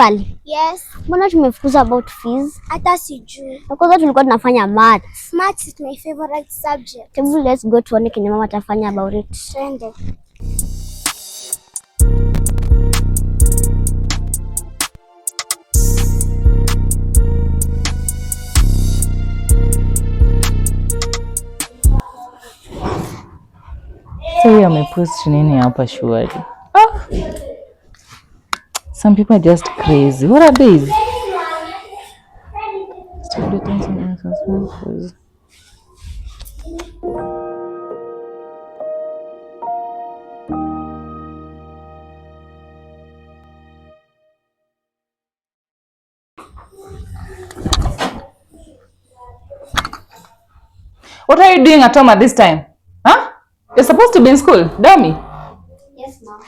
Kimberly. Yes. Mbona tumefukuza about fees? Hata sijui. Kwanza tulikuwa tunafanya maths. Maths is my favorite subject. Let's go tuone kenye mama atafanya about it. Twende. Say amepost nini hapa shwari? Some people are just crazy. What are these? What are you doing at home at this time? Huh? You're supposed to be in school, dummy. Yes, ma'am.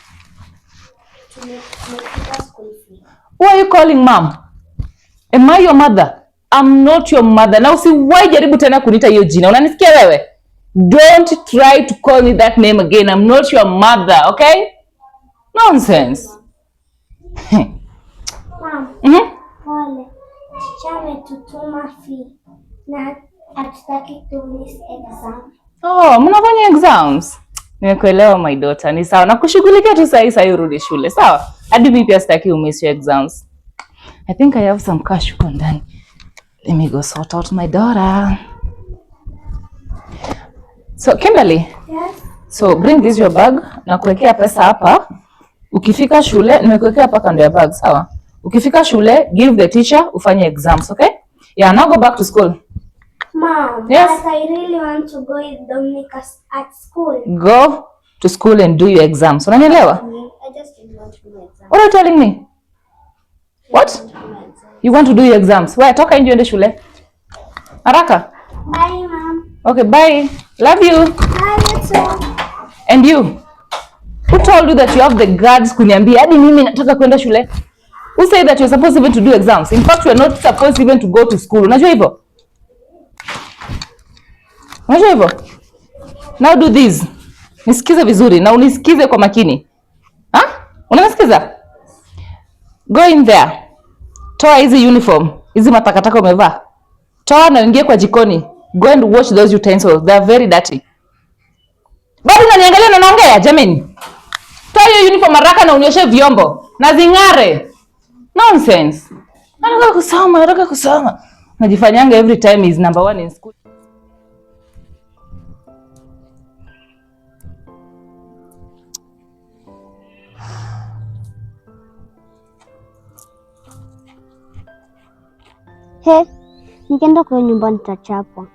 Who are you calling mom? Am I your mother? I'm not your mother. Na usiwahi jaribu tena kunita hiyo jina. Unanisikia wewe? Don't try to call me that name again. I'm not your mother, okay? Nonsense. Mom. Pole. Teacher ametutuma fee na hatutaki to miss exam. Oh, mnafanya exams? Nimekuelewa my daughter. Ni sawa. Nakushughulikia tu sasa urudi shule. Sawa? Hadi mimi pia sitaki umiss your exams. I think I have some cash huko ndani. Let me go sort out my daughter. So, Kimberly. Yes. So, bring this your bag. Nakuwekea pesa hapa. Ukifika shule, nimekuwekea hapa kando ya bag, sawa? Ukifika shule, give the teacher ufanye exams, okay? Yeah, now go back to school. Mom, yes? But I really want to go with Dominic at school. Go to school and do your exams. Unanielewa? I just didn't want to do my exams. What are you telling me? What? You want to do your exams? Where? Toka nje uende shule. Haraka. Bye, Mom. Okay, bye. Love you. Bye, you too. And you? Who told you that you have the guts kuniambia hadi mimi nataka kwenda shule? Who said that you're supposed even to do exams? In fact, you're not supposed even to go to school. Unajua hivyo? Unajua hivyo? Now do this. Nisikize vizuri na unisikize kwa makini. Unanisikiza? Go in there. Toa hizi uniform. Hizi matakataka umevaa. Toa na uingie kwa jikoni. Go and wash those utensils. They are very dirty. Bado unaniangalia na naongea jamani? Toa hiyo uniform haraka na unioshe vyombo. Na zing'are. Nonsense. Nataka kusoma. Najifanyanga every time is number 1 in school. He, nikienda kwa nyumba nitachapwa.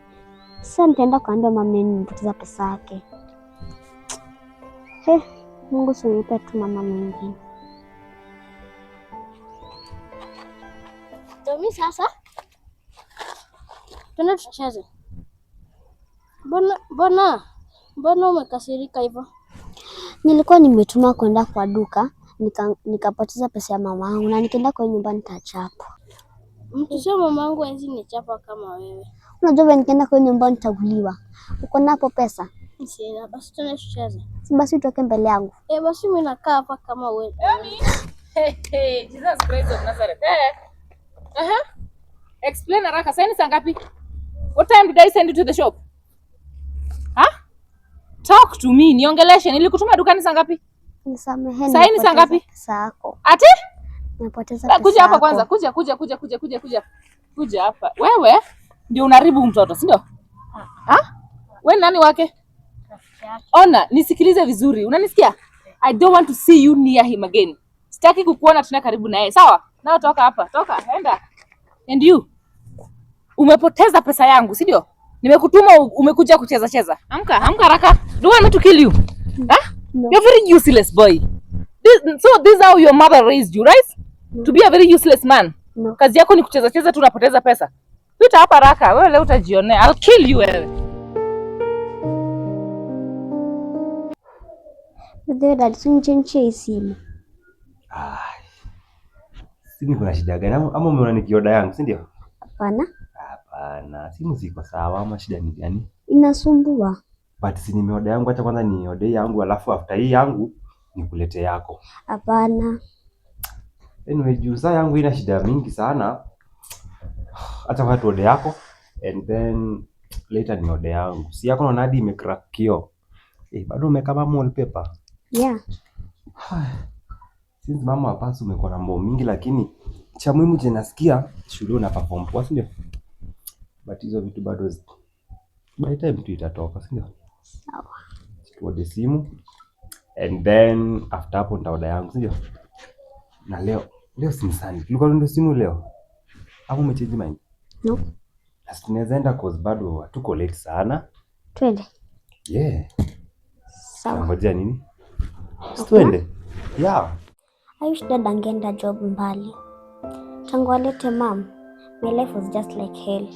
Sasa nitaenda kuambia mama nimepoteza pesa yake. He, Mungu usinipe tu mama mwingine. Tomi sasa. Tuna tucheze. Mbona umekasirika hivyo? Nilikuwa nimetuma kwenda kwa duka, nikapoteza pesa ya mama yangu na nikienda kwa nyumba nitachapwa. Mtusema mamangu hawezi nichapa kama wewe. Unajua nikienda kwa nyumba nitaguliwa. Uko napo pesa? Sina, basi tuna tucheze. Si basi utoke mbele yangu. Basi mimi nakaa hapa kama wewe. Hey, Jesus Christ of Nazareth. Explain haraka. Sasa ni saa ngapi? What time did I send you to the shop? Talk to me. Niongeleshe. Nilikutuma dukani saa ngapi? Nisameheni. Sasa ni saa ngapi? Pesa yako. Ati? Nimepoteza pesa. Kuja hapa kwanza. Kuja hapa. Wewe ndio unaribu mtoto, si ndio? Wewe nani wake? Ona, nisikilize vizuri. Unanisikia? I don't want to see you near him again. Sitaki kukuona tena karibu na yeye. Sawa? Nao toka hapa. Toka, enda. And you? Umepoteza pesa yangu, si ndio? Nimekutuma umekuja kucheza. Amka haraka. Do I want to kill you? No. You're very useless boy. This is how your mother raised you, right? No. To be a very useless man. No. Kazi yako ni kucheza tu unapoteza pesa. Pita hapa haraka. Wewe leo utajionea. I'll kill you wewe. Ndio dad, sinichenche simu. Simu kuna shida gani? Ama umeona ni kioda yangu, si ndio? Hapana. Hapana, simu ziko sawa ama shida ni gani? Inasumbua. But si nimeoda yangu, acha kwanza ni order yangu alafu after hii yangu nikulete yako. Hapana. Anyway, juu saa yangu ina shida mingi sana. Acha kwa tuode yako and then later ni ode yangu. Si yako naona hadi imecrack kio. Bado umekama wallpaper. Yeah. Since mama hapa umekuwa na mambo mingi, lakini cha muhimu je nasikia shule una perform poa, si ndio? But hizo vitu bado by time tu itatoka, si ndio? Sawa. Tuode simu and then after hapo nitaoda yangu, si ndio? Na leo si Sunday. Tulikuwa ndio simu leo. Hapo umechange mind? No. Sasa tunaweza enda cause bado hatuko late sana. Twende. Yeah. Sawa. Ngoja nini? Twende. Yeah. I wish dad angeenda job mbali. Tangu alete mom, my life was just like hell.